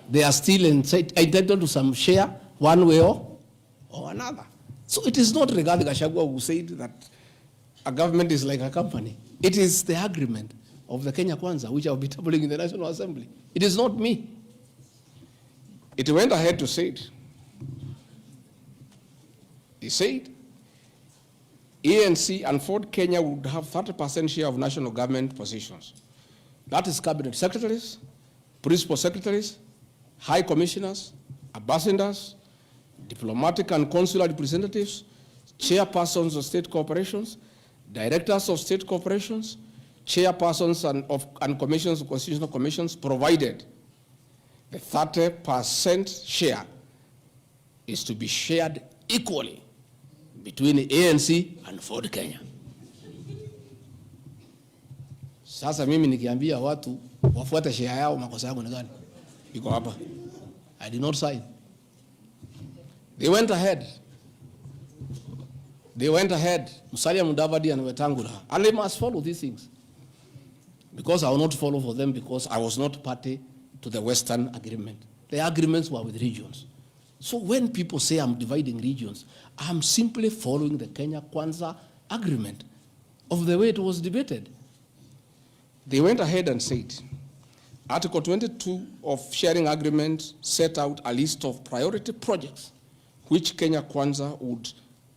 they are still entitled to some share one way or another. So it is not Rigathi Gachagua who said that a government is like a company. It is the agreement of the Kenya Kwanza, which I will be tabling in the National Assembly. It is not me. It went ahead to say it. He said, ANC and Ford Kenya would have 30% share of national government positions. That is cabinet secretaries, principal secretaries, high commissioners, ambassadors, diplomatic and consular representatives, chairpersons of state corporations, directors of state corporations, chairpersons and commissions of constitutional commissions, provided the 30% share is to be shared equally between the ANC and Ford Kenya. Sasa mimi nikiambia watu wafuate share yao, makosa yangu ni gani? Iko hapa. I did not sign. They went ahead. Musalia Mudavadi and Wetangula. And they must follow these things. Because I will not follow for them because I was not party to the Western agreement. The agreements were with regions. So when people say I'm dividing regions, I'm simply following the Kenya Kwanza agreement of the way it was debated. They went ahead and said, Article 22 of sharing agreement set out a list of priority projects which Kenya Kwanza would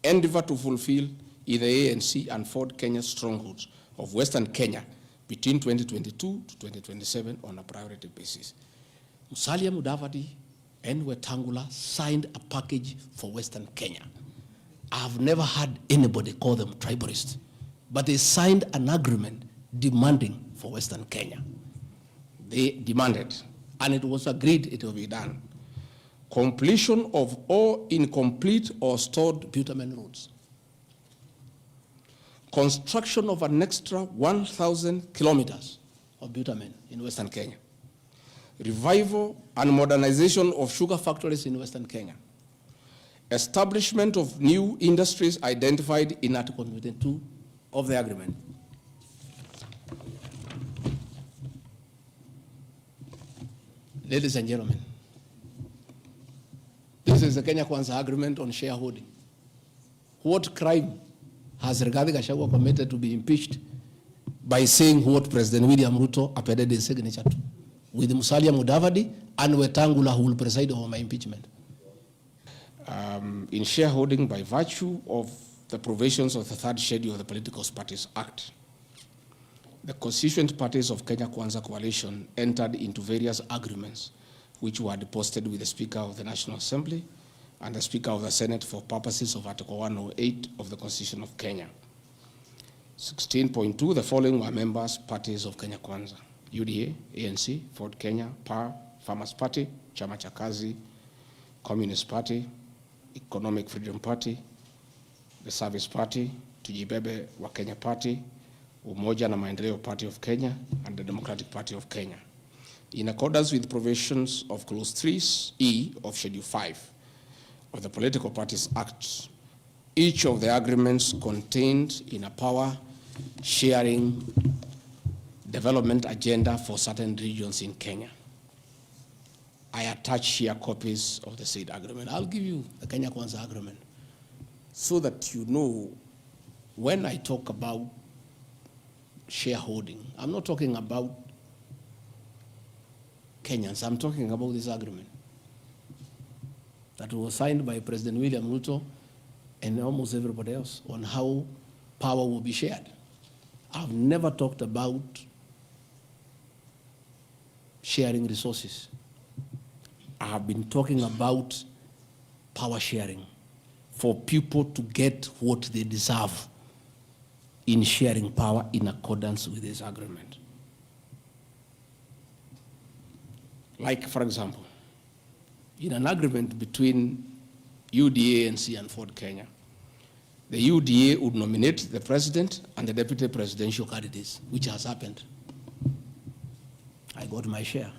endeavor to fulfill in the ANC and Ford Kenya strongholds of Western Kenya between 2022 to 2027 on a priority basis. Musalia Mudavadi and Wetangula signed a package for Western Kenya. I've never had anybody call them tribalists, but they signed an agreement demanding for Western Kenya. They demanded, and it was agreed it will be done. Completion of all incomplete or stored bitumen roads. Construction of an extra 1,000 kilometers of bitumen in Western Kenya. Revival and modernization of sugar factories in Western Kenya. Establishment of new industries identified in Article 22 of the agreement. Ladies and gentlemen, this is the Kenya Kwanza agreement on shareholding. What crime has Rigathi Gachagua committed to be impeached by saying what President William Ruto appended his signature to, with Musalia Mudavadi and Wetangula who will preside over my impeachment? In shareholding by virtue of the provisions of the third schedule of the Political Parties Act, the constituent parties of Kenya Kwanza Coalition entered into various agreements which were deposited with the Speaker of the National Assembly and the Speaker of the Senate for purposes of Article 108 of the Constitution of Kenya. 16.2, the following were members, parties of Kenya Kwanza: UDA, ANC, Ford Kenya, PAR, Farmers Party, Chama cha Kazi, Communist Party, Economic Freedom Party, the Service Party, Tujibebe wa Kenya Party, Umoja na Maendeleo Party of Kenya, and the Democratic Party of Kenya. In accordance with provisions of Clause 3E of Schedule 5 of the Political Parties Act, each of the agreements contained in a power-sharing development agenda for certain regions in Kenya. I attach here copies of the said agreement. I'll give you the Kenya Kwanza agreement so that you know when I talk about shareholding, I'm not talking about Kenyans, I'm talking about this agreement that was signed by President William Ruto and almost everybody else on how power will be shared. I've never talked about sharing resources. I have been talking about power sharing for people to get what they deserve in sharing power in accordance with this agreement. Like, for example, in an agreement between UDA, ANC, and Ford Kenya, the UDA would nominate the president and the deputy presidential candidates, which has happened. I got my share,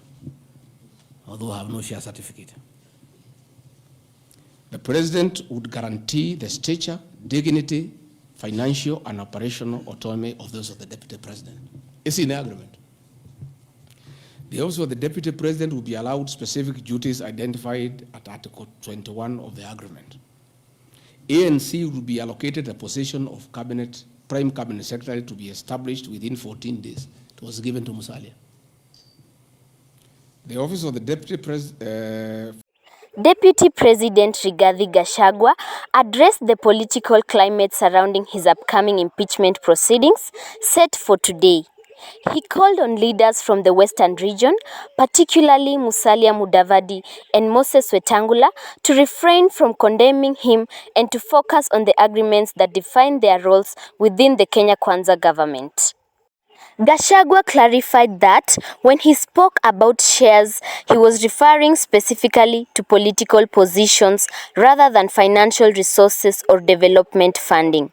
although I have no share certificate. The president would guarantee the stature, dignity, financial and operational autonomy of those of the deputy president. It's in the agreement. The Office of the Deputy President will be allowed specific duties identified at Article 21 of the agreement. ANC will be allocated a position of Prime Cabinet Secretary to be established within 14 days. It was given to Musalia. The Office of the Deputy President Rigathi Gachagua addressed the political climate surrounding his upcoming impeachment proceedings set for today. He called on leaders from the Western region, particularly Musalia Mudavadi and Moses Wetangula, to refrain from condemning him and to focus on the agreements that define their roles within the Kenya Kwanza government. Gachagua clarified that when he spoke about shares, he was referring specifically to political positions rather than financial resources or development funding.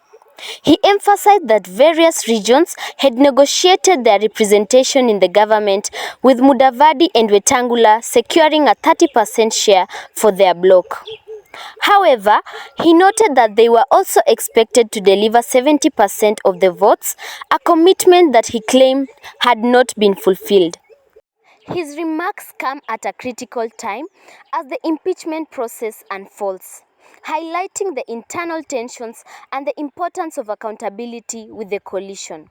He emphasized that various regions had negotiated their representation in the government, with Mudavadi and Wetangula securing a 30% share for their bloc. However, he noted that they were also expected to deliver 70% of the votes, a commitment that he claimed had not been fulfilled. His remarks come at a critical time as the impeachment process unfolds, highlighting the internal tensions and the importance of accountability with the coalition.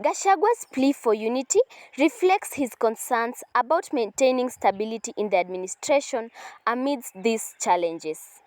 Gachagua's plea for unity reflects his concerns about maintaining stability in the administration amidst these challenges.